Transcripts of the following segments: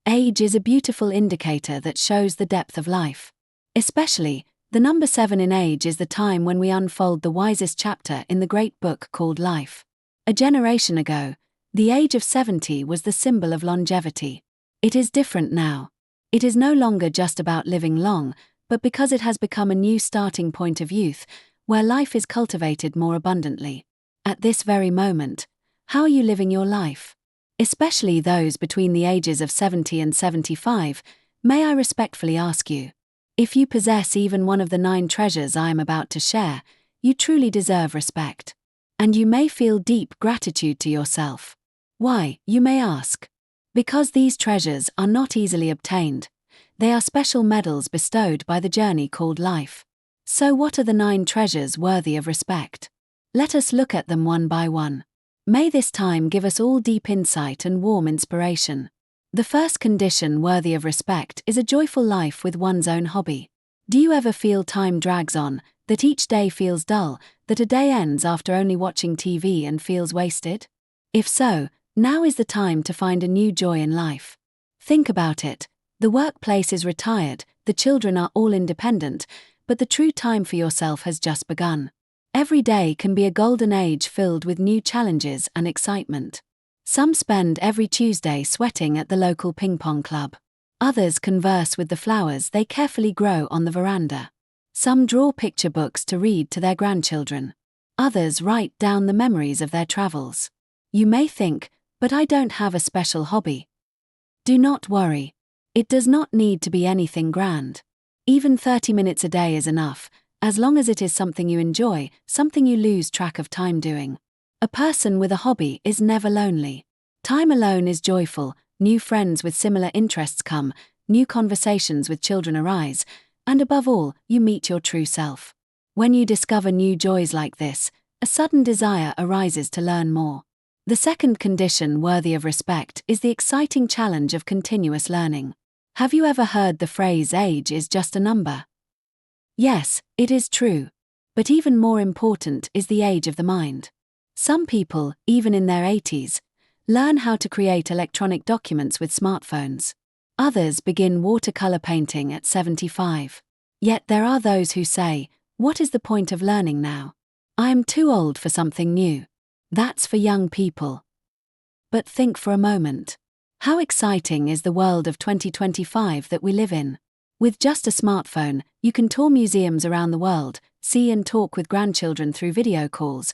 Age is a beautiful indicator that shows the depth of life. Especially, the number 7 in age is the time when we unfold the wisest chapter in the great book called life. A generation ago, the age of 70 was the symbol of longevity. It is different now. It is no longer just about living long, but because it has become a new starting point of youth, where life is cultivated more abundantly. At this very moment, how are you living your life? Especially those between the ages of 70 and 75, may I respectfully ask you, if you possess even one of the 9 treasures I am about to share, you truly deserve respect. And you may feel deep gratitude to yourself. Why, you may ask? Because these treasures are not easily obtained. They are special medals bestowed by the journey called life. So what are the 9 treasures worthy of respect? Let us look at them one by one. May this time give us all deep insight and warm inspiration. The first condition worthy of respect is a joyful life with one's own hobby. Do you ever feel time drags on, that each day feels dull, that a day ends after only watching TV and feels wasted? If so, now is the time to find a new joy in life. Think about it. The workplace is retired, the children are all independent, but the true time for yourself has just begun. Every day can be a golden age filled with new challenges and excitement. Some spend every Tuesday sweating at the local ping pong club. Others converse with the flowers they carefully grow on the veranda. Some draw picture books to read to their grandchildren. Others write down the memories of their travels. You may think, but I don't have a special hobby. Do not worry. It does not need to be anything grand. Even 30 minutes a day is enough, as long as it is something you enjoy, something you lose track of time doing. A person with a hobby is never lonely. Time alone is joyful, new friends with similar interests come, new conversations with children arise, and above all, you meet your true self. When you discover new joys like this, a sudden desire arises to learn more. The second condition worthy of respect is the exciting challenge of continuous learning. Have you ever heard the phrase age is just a number? Yes, it is true. But even more important is the age of the mind. Some people, even in their 80s, learn how to create electronic documents with smartphones. Others begin watercolor painting at 75. Yet there are those who say, what is the point of learning now? I am too old for something new. That's for young people. But think for a moment. How exciting is the world of 2025 that we live in? With just a smartphone, you can tour museums around the world, see and talk with grandchildren through video calls,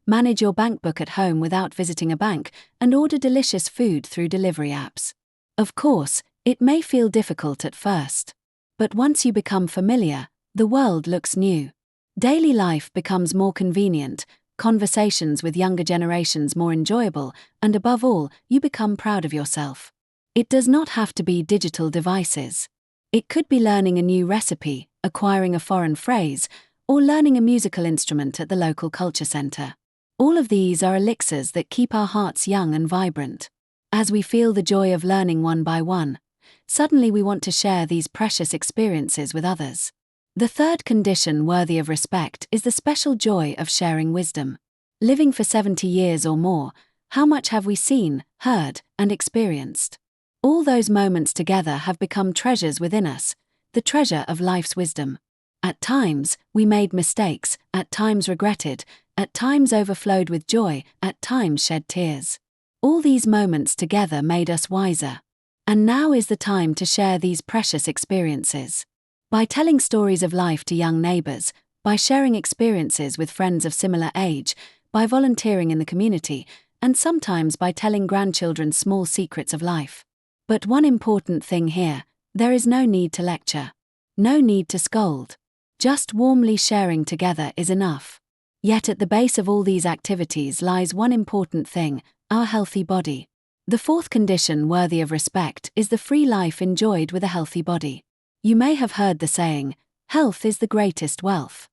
manage your bank book at home without visiting a bank, and order delicious food through delivery apps. Of course, it may feel difficult at first. But once you become familiar, the world looks new. Daily life becomes more convenient, conversations with younger generations more enjoyable, and above all, you become proud of yourself. It does not have to be digital devices. It could be learning a new recipe, acquiring a foreign phrase, or learning a musical instrument at the local culture center. All of these are elixirs that keep our hearts young and vibrant. As we feel the joy of learning one by one, suddenly we want to share these precious experiences with others. The third condition worthy of respect is the special joy of sharing wisdom. Living for 70 years or more, how much have we seen, heard, and experienced? All those moments together have become treasures within us, the treasure of life's wisdom. At times, we made mistakes, at times regretted, at times overflowed with joy, at times shed tears. All these moments together made us wiser. And now is the time to share these precious experiences. By telling stories of life to young neighbors, by sharing experiences with friends of similar age, by volunteering in the community, and sometimes by telling grandchildren small secrets of life. But one important thing here, there is no need to lecture. No need to scold. Just warmly sharing together is enough. Yet at the base of all these activities lies one important thing, our healthy body. The fourth condition worthy of respect is the free life enjoyed with a healthy body. You may have heard the saying, health is the greatest wealth.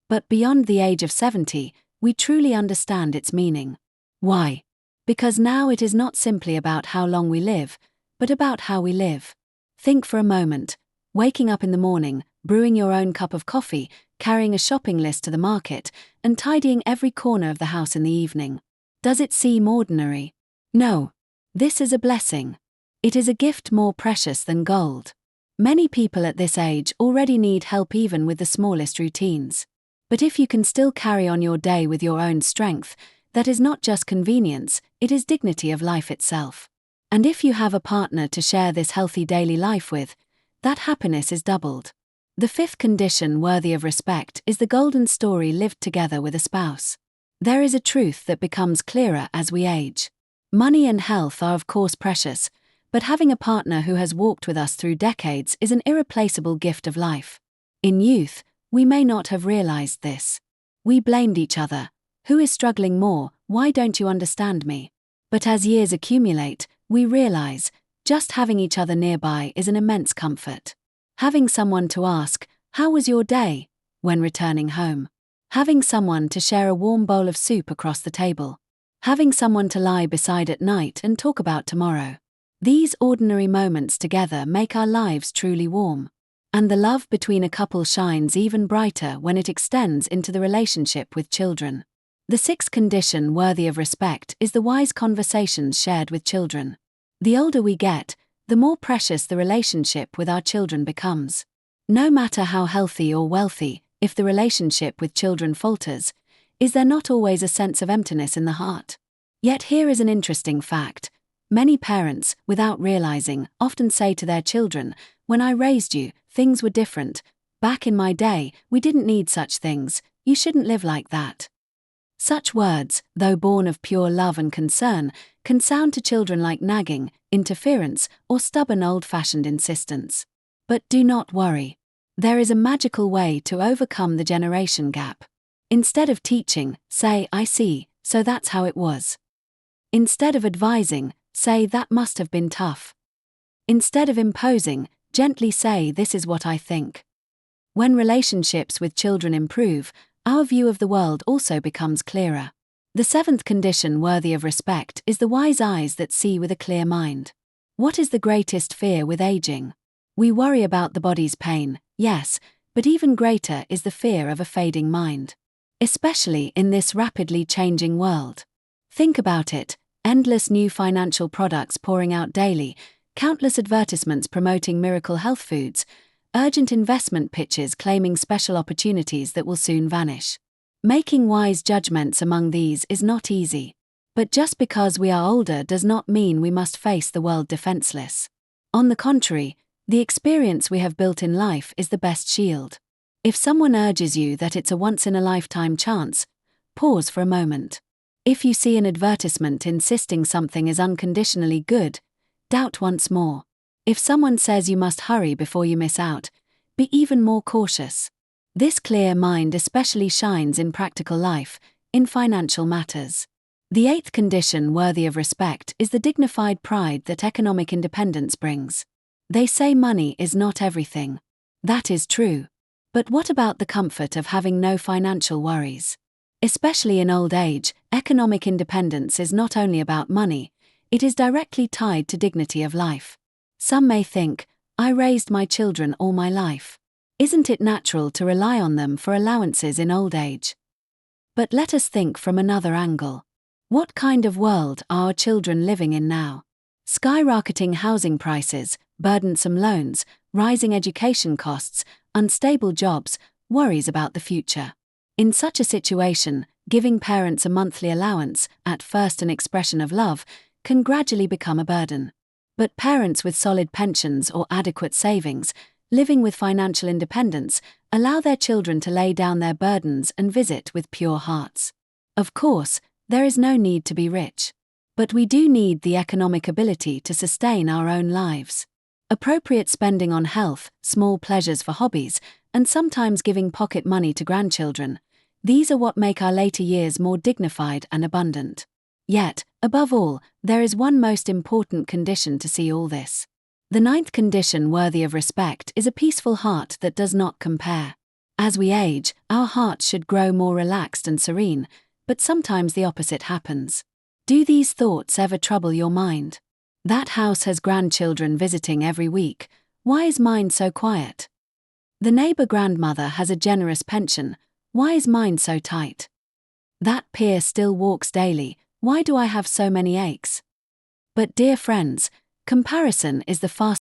But beyond the age of 70, we truly understand its meaning. Why? Because now it is not simply about how long we live, but about how we live. Think for a moment, waking up in the morning, brewing your own cup of coffee, carrying a shopping list to the market, and tidying every corner of the house in the evening. Does it seem ordinary? No. This is a blessing. It is a gift more precious than gold. Many people at this age already need help even with the smallest routines. But if you can still carry on your day with your own strength, that is not just convenience, it is dignity of life itself. And if you have a partner to share this healthy daily life with, that happiness is doubled. The fifth condition worthy of respect is the golden story lived together with a spouse. There is a truth that becomes clearer as we age. Money and health are of course precious, but having a partner who has walked with us through decades is an irreplaceable gift of life. In youth, we may not have realized this. We blamed each other. Who is struggling more? Why don't you understand me? But as years accumulate, we realize, just having each other nearby is an immense comfort. Having someone to ask, "How was your day?" when returning home. Having someone to share a warm bowl of soup across the table. Having someone to lie beside at night and talk about tomorrow. These ordinary moments together make our lives truly warm. And the love between a couple shines even brighter when it extends into the relationship with children. The sixth condition worthy of respect is the wise conversations shared with children. The older we get, the more precious the relationship with our children becomes. No matter how healthy or wealthy, if the relationship with children falters, is there not always a sense of emptiness in the heart? Yet here is an interesting fact. Many parents, without realizing, often say to their children, "When I raised you, things were different. Back in my day, we didn't need such things. You shouldn't live like that." Such words, though born of pure love and concern, can sound to children like nagging, interference, or stubborn old-fashioned insistence. But do not worry. There is a magical way to overcome the generation gap. Instead of teaching, say, "I see, so that's how it was." Instead of advising, say, "That must have been tough." Instead of imposing, gently say, "This is what I think." When relationships with children improve, our view of the world also becomes clearer. The seventh condition worthy of respect is the wise eyes that see with a clear mind. What is the greatest fear with aging? We worry about the body's pain, yes, but even greater is the fear of a fading mind. Especially in this rapidly changing world. Think about it, endless new financial products pouring out daily, countless advertisements promoting miracle health foods, urgent investment pitches claiming special opportunities that will soon vanish. Making wise judgments among these is not easy. But just because we are older does not mean we must face the world defenseless. On the contrary, the experience we have built in life is the best shield. If someone urges you that it's a once-in-a-lifetime chance, pause for a moment. If you see an advertisement insisting something is unconditionally good, doubt once more. If someone says you must hurry before you miss out, be even more cautious. This clear mind especially shines in practical life, in financial matters. The eighth condition worthy of respect is the dignified pride that economic independence brings. They say money is not everything. That is true. But what about the comfort of having no financial worries? Especially in old age, economic independence is not only about money, it is directly tied to dignity of life. Some may think, "I raised my children all my life. Isn't it natural to rely on them for allowances in old age?" But let us think from another angle. What kind of world are our children living in now? Skyrocketing housing prices, burdensome loans, rising education costs, unstable jobs, worries about the future. In such a situation, giving parents a monthly allowance, at first an expression of love, can gradually become a burden. But parents with solid pensions or adequate savings, living with financial independence, allow their children to lay down their burdens and visit with pure hearts. Of course, there is no need to be rich. But we do need the economic ability to sustain our own lives. Appropriate spending on health, small pleasures for hobbies, and sometimes giving pocket money to grandchildren, these are what make our later years more dignified and abundant. Yet, above all, there is one most important condition to see all this. The ninth condition worthy of respect is a peaceful heart that does not compare. As we age, our hearts should grow more relaxed and serene, but sometimes the opposite happens. Do these thoughts ever trouble your mind? That house has grandchildren visiting every week. Why is mine so quiet? The neighbor grandmother has a generous pension. Why is mine so tight? That peer still walks daily. Why do I have so many aches? But dear friends, Comparison is the fastest